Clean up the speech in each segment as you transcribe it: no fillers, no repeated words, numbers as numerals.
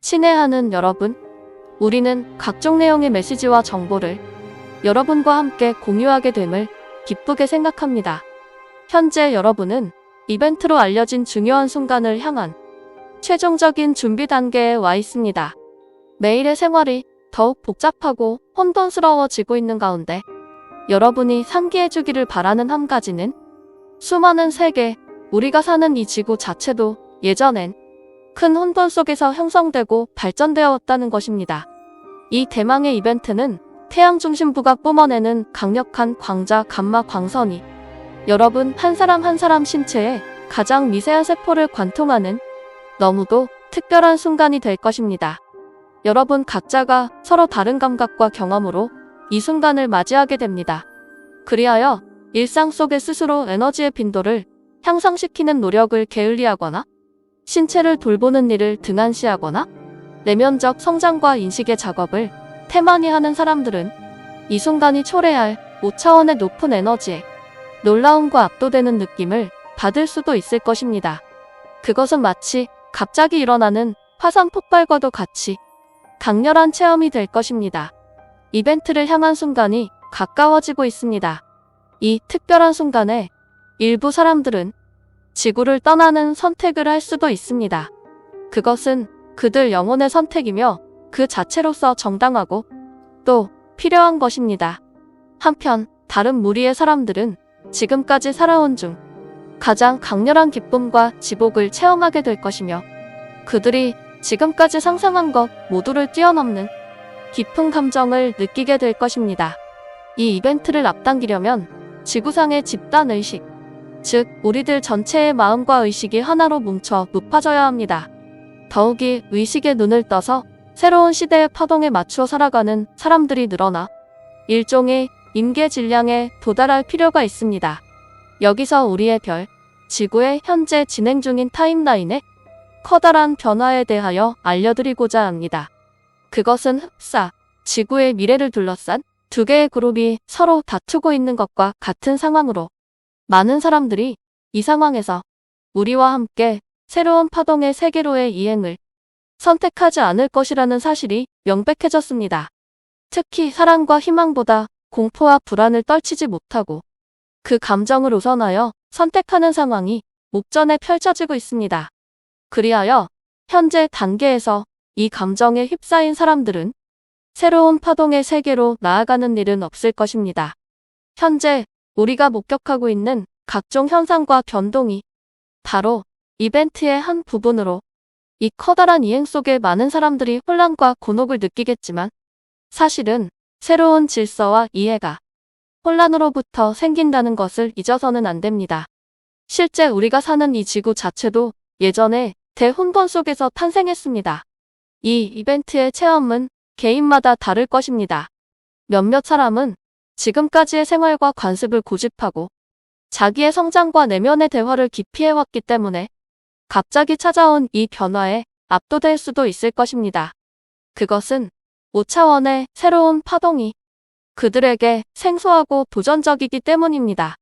친애하는 여러분, 우리는 각종 내용의 메시지와 정보를 여러분과 함께 공유하게 됨을 기쁘게 생각합니다. 현재 여러분은 이벤트로 알려진 중요한 순간을 향한 최종적인 준비 단계에 와 있습니다. 매일의 생활이 더욱 복잡하고 혼돈스러워지고 있는 가운데 여러분이 상기해주기를 바라는 한 가지는 수많은 세계, 우리가 사는 이 지구 자체도 예전엔 큰 혼돈 속에서 형성되고 발전되어 왔다는 것입니다. 이 대망의 이벤트는 태양 중심부가 뿜어내는 강력한 광자 감마 광선이 여러분 한 사람 한 사람 신체에 가장 미세한 세포를 관통하는 너무도 특별한 순간이 될 것입니다. 여러분 각자가 서로 다른 감각과 경험으로 이 순간을 맞이하게 됩니다. 그리하여 일상 속에 스스로 에너지의 빈도를 향상시키는 노력을 게을리하거나 신체를 돌보는 일을 등한시하거나 내면적 성장과 인식의 작업을 태만히 하는 사람들은 이 순간이 초래할 5차원의 높은 에너지에 놀라움과 압도되는 느낌을 받을 수도 있을 것입니다. 그것은 마치 갑자기 일어나는 화산 폭발과도 같이 강렬한 체험이 될 것입니다. 이벤트를 향한 순간이 가까워지고 있습니다. 이 특별한 순간에 일부 사람들은 지구를 떠나는 선택을 할 수도 있습니다. 그것은 그들 영혼의 선택이며 그 자체로서 정당하고 또 필요한 것입니다. 한편 다른 무리의 사람들은 지금까지 살아온 중 가장 강렬한 기쁨과 지복을 체험하게 될 것이며 그들이 지금까지 상상한 것 모두를 뛰어넘는 깊은 감정을 느끼게 될 것입니다. 이 이벤트를 앞당기려면 지구상의 집단의식, 즉 우리들 전체의 마음과 의식이 하나로 뭉쳐 높아져야 합니다. 더욱이 의식의 눈을 떠서 새로운 시대의 파동에 맞추어 살아가는 사람들이 늘어나 일종의 임계 질량에 도달할 필요가 있습니다. 여기서 우리의 별, 지구의 현재 진행 중인 타임라인의 커다란 변화에 대하여 알려드리고자 합니다. 그것은 흡사, 지구의 미래를 둘러싼 두 개의 그룹이 서로 다투고 있는 것과 같은 상황으로 많은 사람들이 이 상황에서 우리와 함께 새로운 파동의 세계로의 이행을 선택하지 않을 것이라는 사실이 명백해졌습니다. 특히 사랑과 희망보다 공포와 불안을 떨치지 못하고 그 감정을 우선하여 선택하는 상황이 목전에 펼쳐지고 있습니다. 그리하여 현재 단계에서 이 감정에 휩싸인 사람들은 새로운 파동의 세계로 나아가는 일은 없을 것입니다. 현재 우리가 목격하고 있는 각종 현상과 변동이 바로 이벤트의 한 부분으로 이 커다란 이행 속에 많은 사람들이 혼란과 곤혹을 느끼겠지만 사실은 새로운 질서와 이해가 혼란으로부터 생긴다는 것을 잊어서는 안 됩니다. 실제 우리가 사는 이 지구 자체도 예전에 대혼돈 속에서 탄생했습니다. 이 이벤트의 체험은 개인마다 다를 것입니다. 몇몇 사람은 지금까지의 생활과 관습을 고집하고 자기의 성장과 내면의 대화를 깊이 해왔기 때문에 갑자기 찾아온 이 변화에 압도될 수도 있을 것입니다. 그것은 5차원의 새로운 파동이 그들에게 생소하고 도전적이기 때문입니다.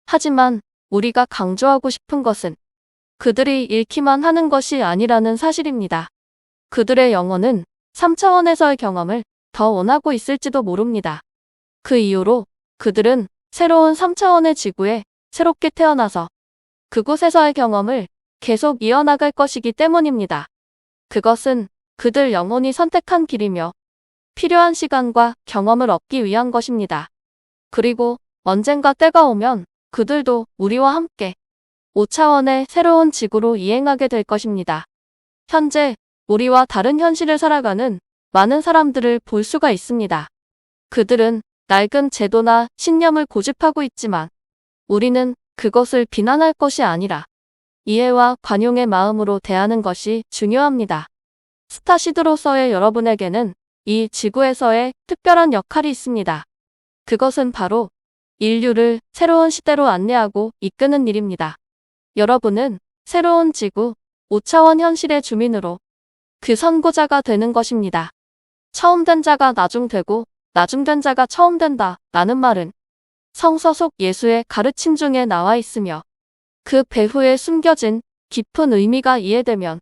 하지만 우리가 강조하고 싶은 것은 그들이 잃기만 하는 것이 아니라는 사실입니다. 그들의 영혼은 3차원에서의 경험을 더 원하고 있을지도 모릅니다. 그 이유로 그들은 새로운 3차원의 지구에 새롭게 태어나서 그곳에서의 경험을 계속 이어나갈 것이기 때문입니다. 그것은 그들 영혼이 선택한 길이며 필요한 시간과 경험을 얻기 위한 것입니다. 그리고 언젠가 때가 오면 그들도 우리와 함께 5차원의 새로운 지구로 이행하게 될 것입니다. 현재 우리와 다른 현실을 살아가는 많은 사람들을 볼 수가 있습니다. 그들은 낡은 제도나 신념을 고집하고 있지만 우리는 그것을 비난할 것이 아니라 이해와 관용의 마음으로 대하는 것이 중요합니다. 스타시드로서의 여러분에게는 이 지구에서의 특별한 역할이 있습니다. 그것은 바로 인류를 새로운 시대로 안내하고 이끄는 일입니다. 여러분은 새로운 지구, 5차원 현실의 주민으로 그 선고자가 되는 것입니다. 처음 된 자가 나중되고 나중된 자가 처음 된다 라는 말은 성서 속 예수의 가르침 중에 나와 있으며 그 배후에 숨겨진 깊은 의미가 이해되면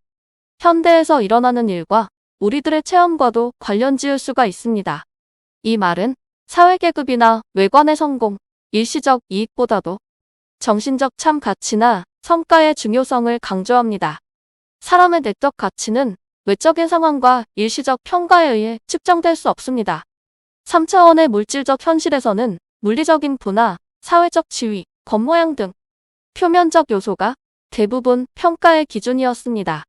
현대에서 일어나는 일과 우리들의 체험과도 관련 지을 수가 있습니다. 이 말은 사회계급이나 외관의 성공, 일시적 이익보다도 정신적 참 가치나 성과의 중요성을 강조합니다. 사람의 내적 가치는 외적인 상황과 일시적 평가에 의해 측정될 수 없습니다. 3차원의 물질적 현실에서는 물리적인 부나 사회적 지위, 겉모양 등 표면적 요소가 대부분 평가의 기준이었습니다.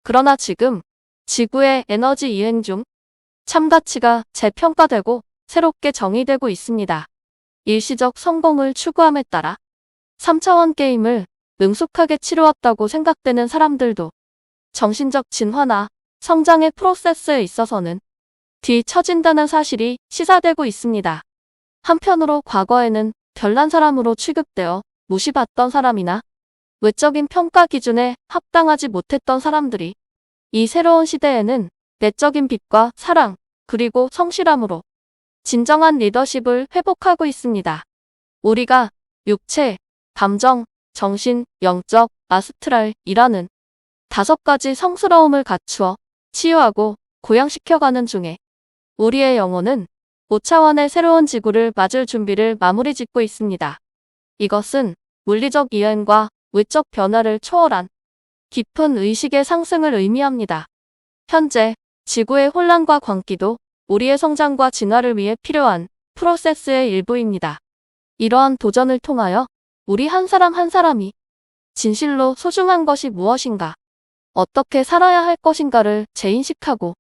그러나 지금 지구의 에너지 이행 중 참가치가 재평가되고 새롭게 정의되고 있습니다. 일시적 성공을 추구함에 따라 3차원 게임을 능숙하게 치루었다고 생각되는 사람들도 정신적 진화나 성장의 프로세스에 있어서는 뒤처진다는 사실이 시사되고 있습니다. 한편으로 과거에는 별난 사람으로 취급되어 무시받던 사람이나 외적인 평가 기준에 합당하지 못했던 사람들이 이 새로운 시대에는 내적인 빛과 사랑, 그리고 성실함으로 진정한 리더십을 회복하고 있습니다. 우리가 육체, 감정, 정신, 영적, 아스트랄이라는 5가지 성스러움을 갖추어 치유하고 고양시켜가는 중에 우리의 영혼은 5차원의 새로운 지구를 맞을 준비를 마무리 짓고 있습니다. 이것은 물리적 이행과 외적 변화를 초월한 깊은 의식의 상승을 의미합니다. 현재 지구의 혼란과 광기도 우리의 성장과 진화를 위해 필요한 프로세스의 일부입니다. 이러한 도전을 통하여 우리 한 사람 한 사람이 진실로 소중한 것이 무엇인가, 어떻게 살아야 할 것인가를 재인식하고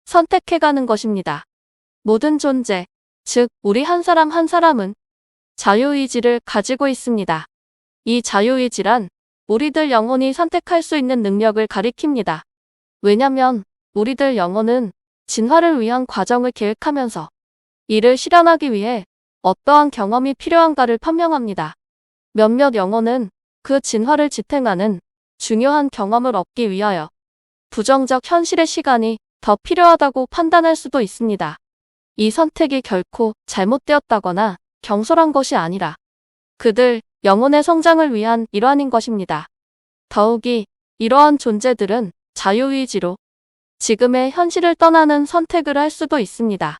선택해가는 것입니다. 모든 존재, 즉 우리 한 사람 한 사람은 자유의지를 가지고 있습니다. 이 자유의지란 우리들 영혼이 선택할 수 있는 능력을 가리킵니다. 왜냐면 우리들 영혼은 진화를 위한 과정을 계획하면서 이를 실현하기 위해 어떠한 경험이 필요한가를 판명합니다. 몇몇 영혼은 그 진화를 지탱하는 중요한 경험을 얻기 위하여 부정적 현실의 시간이 더 필요하다고 판단할 수도 있습니다. 이 선택이 결코 잘못되었다거나 경솔한 것이 아니라 그들 영혼의 성장을 위한 일환인 것입니다. 더욱이 이러한 존재들은 자유의지로 지금의 현실을 떠나는 선택을 할 수도 있습니다.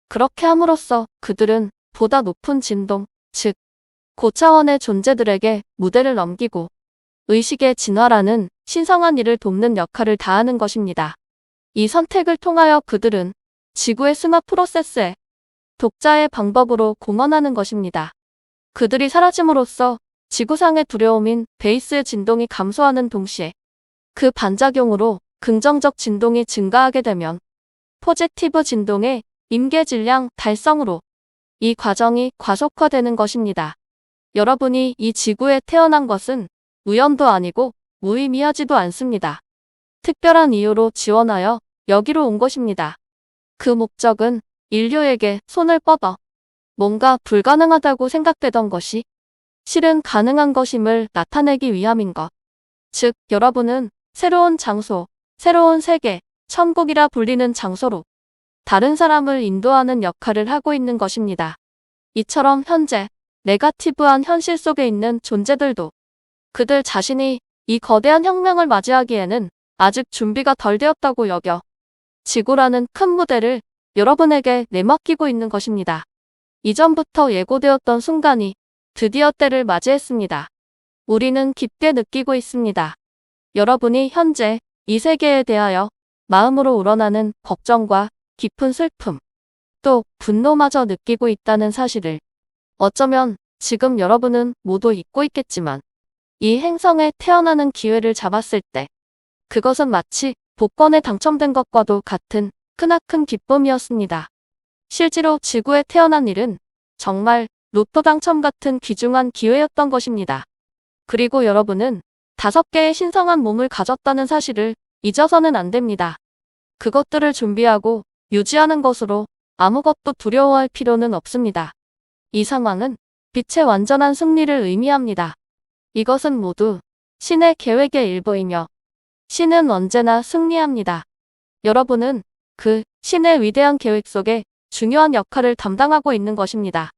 그렇게 함으로써 그들은 보다 높은 진동, 즉 고차원의 존재들에게 무대를 넘기고 의식의 진화라는 신성한 일을 돕는 역할을 다하는 것입니다. 이 선택을 통하여 그들은 지구의 승화 프로세스에 독자의 방법으로 공헌하는 것입니다. 그들이 사라짐으로써 지구상의 두려움인 베이스의 진동이 감소하는 동시에 그 반작용으로 긍정적 진동이 증가하게 되면 포지티브 진동의 임계 질량 달성으로 이 과정이 과속화되는 것입니다. 여러분이 이 지구에 태어난 것은 우연도 아니고 무의미하지도 않습니다. 특별한 이유로 지원하여 여기로 온 것입니다. 그 목적은 인류에게 손을 뻗어 뭔가 불가능하다고 생각되던 것이 실은 가능한 것임을 나타내기 위함인 것. 즉, 여러분은 새로운 장소, 새로운 세계, 천국이라 불리는 장소로 다른 사람을 인도하는 역할을 하고 있는 것입니다. 이처럼 현재 네거티브한 현실 속에 있는 존재들도 그들 자신이 이 거대한 혁명을 맞이하기에는 아직 준비가 덜 되었다고 여겨 지구라는 큰 무대를 여러분에게 내맡기고 있는 것입니다. 이전부터 예고되었던 순간이 드디어 때를 맞이했습니다. 우리는 깊게 느끼고 있습니다. 여러분이 현재 이 세계에 대하여 마음으로 우러나는 걱정과 깊은 슬픔, 또 분노마저 느끼고 있다는 사실을 어쩌면 지금 여러분은 모두 잊고 있겠지만 이 행성에 태어나는 기회를 잡았을 때 그것은 마치 복권에 당첨된 것과도 같은 크나큰 기쁨이었습니다. 실제로 지구에 태어난 일은 정말 로또 당첨 같은 귀중한 기회였던 것입니다. 그리고 여러분은 5개의 신성한 몸을 가졌다는 사실을 잊어서는 안 됩니다. 그것들을 준비하고 유지하는 것으로 아무것도 두려워할 필요는 없습니다. 이 상황은 빛의 완전한 승리를 의미합니다. 이것은 모두 신의 계획의 일부이며 신은 언제나 승리합니다. 여러분은 그 신의 위대한 계획 속에 중요한 역할을 담당하고 있는 것입니다.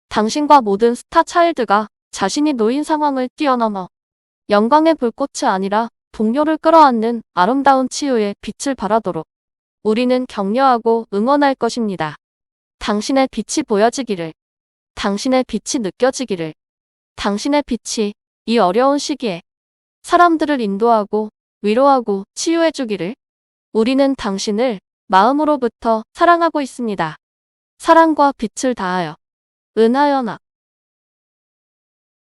당신과 모든 스타 차일드가 자신이 놓인 상황을 뛰어넘어 영광의 불꽃이 아니라 동료를 끌어안는 아름다운 치유의 빛을 발하도록 우리는 격려하고 응원할 것입니다. 당신의 빛이 보여지기를, 당신의 빛이 느껴지기를, 당신의 빛이 이 어려운 시기에 사람들을 인도하고 위로하고 치유해주기를. 우리는 당신을 마음으로부터 사랑하고 있습니다. 사랑과 빛을 다하여. 은하연합.